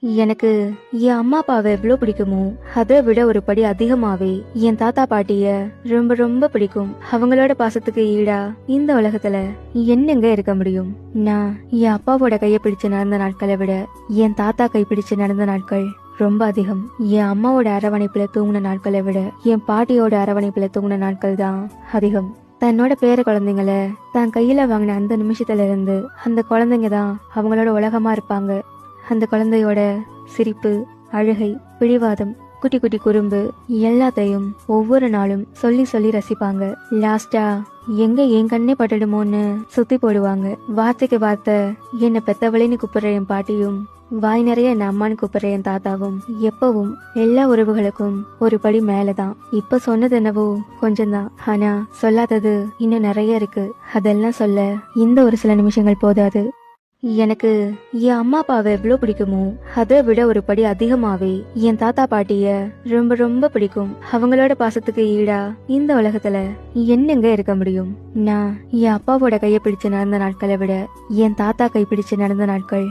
எனக்கு என் அம்மா அப்பாவை எவ்வளோ பிடிக்குமோ அதை விட ஒரு படி அதிகமாவே என் தாத்தா பாட்டிய ரொம்ப ரொம்ப பிடிக்கும். அவங்களோட பாசத்துக்கு ஈடா இந்த உலகத்துல என்னங்க இருக்க முடியும்? நான் என் அப்பாவோட கையை பிடிச்சு நடந்த நாட்களை விட என் தாத்தா கை பிடிச்சு நடந்த நாட்கள் ரொம்ப அதிகம். என் அம்மாவோட அரவணைப்புல தூங்கின நாட்களை விட என் பாட்டியோட அரவணைப்புல தூங்கின நாட்கள் தான் அதிகம். தன்னோட பேர குழந்தைங்கள தான் கையில வாங்கின அந்த நிமிஷத்துல இருந்து அந்த குழந்தைங்க தான் அவங்களோட உலகமா இருப்பாங்க. அந்த குழந்தையோட சிரிப்பு, அழுகை, பிடிவாதம், குட்டி குட்டி குறும்பு எல்லாத்தையும் ஒவ்வொரு நாளும் சொல்லி சொல்லி ரசிப்பாங்க. லாஸ்டா எங்க என் கண்ணே பட்டுடுமோன்னு சுத்தி போடுவாங்க. வார்த்தைக்கு வார்த்தை என்ன பெத்தவளைன்னு கூப்பிடுற என் பாட்டியும், வாய் நிறைய என்ன அம்மான்னு கூப்பிடுற என் தாத்தாவும் எப்பவும் எல்லா உறவுகளுக்கும் ஒரு படி மேலதான். இப்ப சொன்னது என்னவோ கொஞ்சம்தான், ஆனா சொல்லாதது இன்னும் நிறைய இருக்கு. அதெல்லாம் சொல்ல இந்த ஒரு சில நிமிஷங்கள் போதாது. எனக்கு என் அம்மா அப்பாவை எவ்வளோ பிடிக்குமோ அதை விட ஒரு படி அதிகமாவே என் தாத்தா பாட்டிய ரொம்ப ரொம்ப பிடிக்கும். அவங்களோட பாசத்துக்கு ஈடா இந்த உலகத்துல என்னங்க இருக்க முடியும்? நான் என் அப்பாவோட கையை பிடிச்சு நடந்த நாட்களை விட என் தாத்தா கை பிடிச்சு நடந்த நாட்கள்